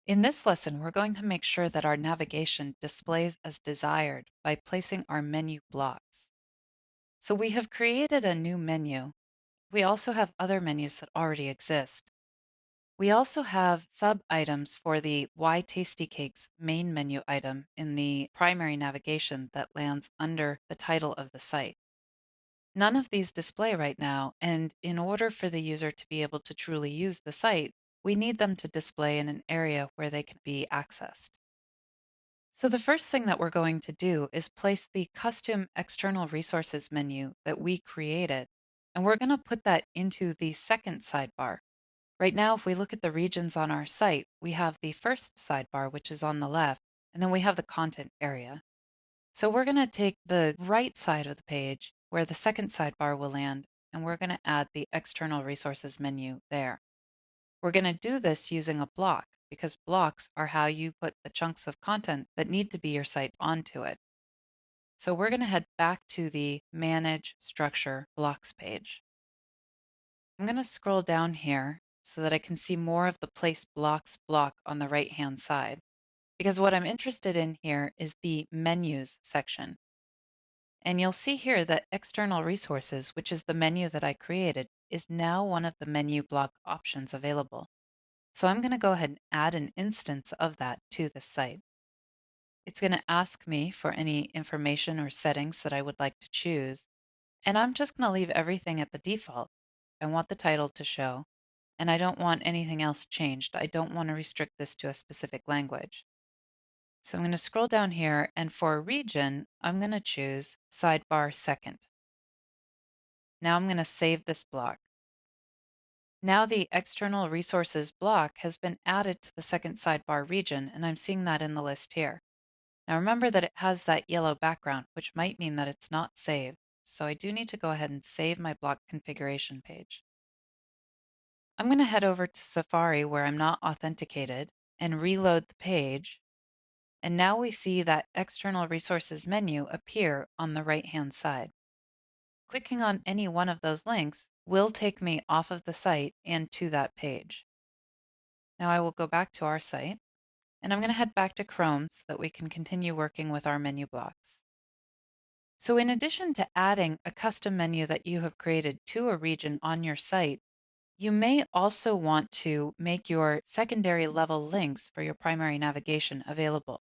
In this lesson, we're going to make sure that our navigation displays as desired by placing our menu blocks. So we have created a new menu. We also have other menus that already exist. We also have sub-items for the Why Tasty Cakes main menu item in the primary navigation that lands under the title of the site. None of these display right now, and in order for the user to be able to truly use the site, we need them to display in an area where they can be accessed. So the first thing that we're going to do is place the custom external resources menu that we created, and we're going to put that into the second sidebar. Right now, if we look at the regions on our site, we have the first sidebar, which is on the left, and then we have the content area. So we're going to take the right side of the page where the second sidebar will land, and we're going to add the external resources menu there. We're going to do this using a block because blocks are how you put the chunks of content that need to be your site onto it. So we're going to head back to the Manage Structure Blocks page. I'm going to scroll down here so that I can see more of the Place Blocks block on the right-hand side, because what I'm interested in here is the Menus section. And you'll see here that External Resources, which is the menu that I created, is now one of the menu block options available. So I'm going to go ahead and add an instance of that to the site. It's going to ask me for any information or settings that I would like to choose, and I'm just going to leave everything at the default. I want the title to show, and I don't want anything else changed. I don't want to restrict this to a specific language. So I'm going to scroll down here, and for region, I'm going to choose sidebar second. Now I'm going to save this block. Now the external resources block has been added to the second sidebar region, and I'm seeing that in the list here. Now remember that it has that yellow background, which might mean that it's not saved. So I do need to go ahead and save my block configuration page. I'm going to head over to Safari where I'm not authenticated and reload the page. And now we see that external resources menu appear on the right-hand side. Clicking on any one of those links will take me off of the site and to that page. Now I will go back to our site, and I'm going to head back to Chrome so that we can continue working with our menu blocks. So in addition to adding a custom menu that you have created to a region on your site, you may also want to make your secondary level links for your primary navigation available.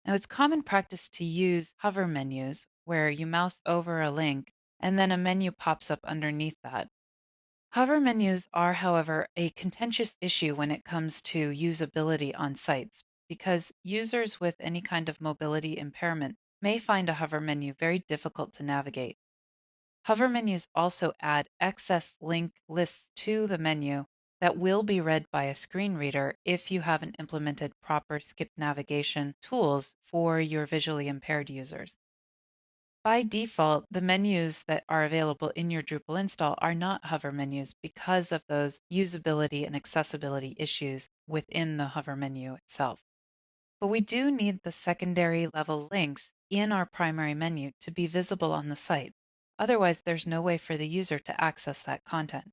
Now, it's common practice to use hover menus where you mouse over a link and then a menu pops up underneath that. Hover menus are, however, a contentious issue when it comes to usability on sites because users with any kind of mobility impairment may find a hover menu very difficult to navigate. Hover menus also add excess link lists to the menu that will be read by a screen reader if you haven't implemented proper skip navigation tools for your visually impaired users. By default, the menus that are available in your Drupal install are not hover menus because of those usability and accessibility issues within the hover menu itself. But we do need the secondary level links in our primary menu to be visible on the site. Otherwise, there's no way for the user to access that content.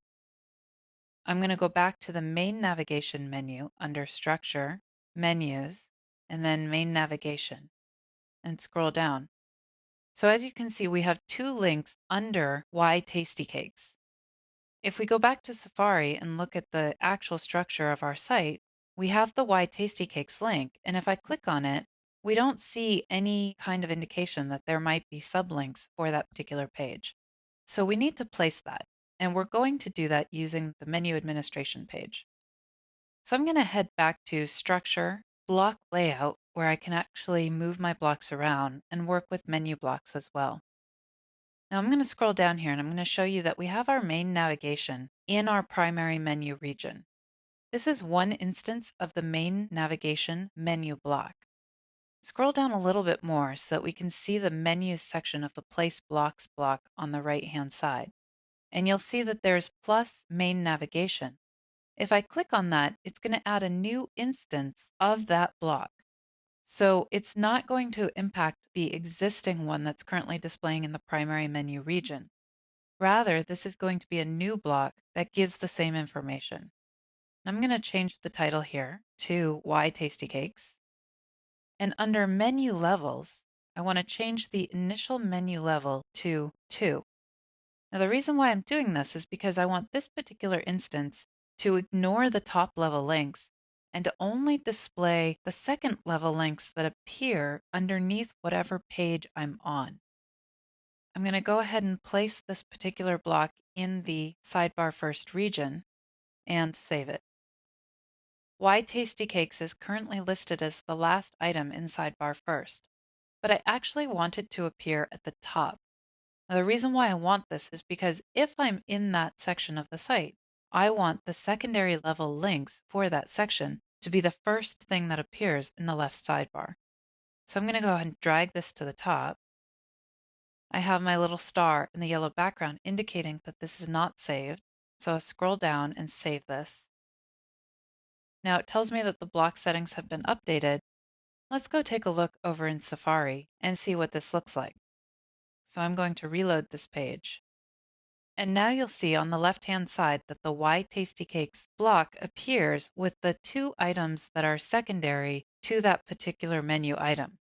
I'm going to go back to the main navigation menu under Structure, Menus, and then Main Navigation, and scroll down. So as you can see, we have two links under Why Tasty Cakes. If we go back to Safari and look at the actual structure of our site, we have the Why Tasty Cakes link. And if I click on it, we don't see any kind of indication that there might be sublinks for that particular page. So we need to place that. And we're going to do that using the menu administration page. So I'm going to head back to Structure, Block Layout, where I can actually move my blocks around and work with menu blocks as well. Now I'm going to scroll down here and I'm going to show you that we have our main navigation in our primary menu region. This is one instance of the main navigation menu block. Scroll down a little bit more so that we can see the menus section of the Place Blocks block on the right-hand side. And you'll see that there's plus main navigation. If I click on that, it's going to add a new instance of that block. So it's not going to impact the existing one that's currently displaying in the primary menu region. Rather, this is going to be a new block that gives the same information. I'm going to change the title here to Why Tasty Cakes. And under menu levels, I want to change the initial menu level to 2. Now, the reason why I'm doing this is because I want this particular instance to ignore the top level links and to only display the second level links that appear underneath whatever page I'm on. I'm going to go ahead and place this particular block in the sidebar first region and save it. Why Tasty Cakes is currently listed as the last item in sidebar first, but I actually want it to appear at the top. Now, the reason why I want this is because if I'm in that section of the site, I want the secondary level links for that section to be the first thing that appears in the left sidebar. So I'm going to go ahead and drag this to the top. I have my little star in the yellow background indicating that this is not saved. So I'll scroll down and save this. Now it tells me that the block settings have been updated. Let's go take a look over in Safari and see what this looks like. So I'm going to reload this page. And now you'll see on the left-hand side that the Why Tasty Cakes block appears with the 2 items that are secondary to that particular menu item.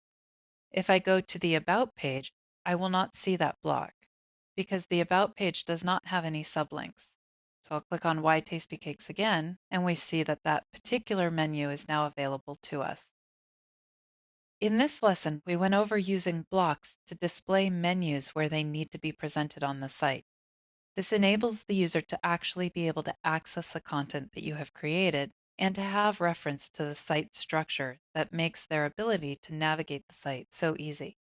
If I go to the About page, I will not see that block because the About page does not have any sublinks. So I'll click on Why Tasty Cakes again, and we see that that particular menu is now available to us. In this lesson, we went over using blocks to display menus where they need to be presented on the site. This enables the user to actually be able to access the content that you have created and to have reference to the site structure that makes their ability to navigate the site so easy.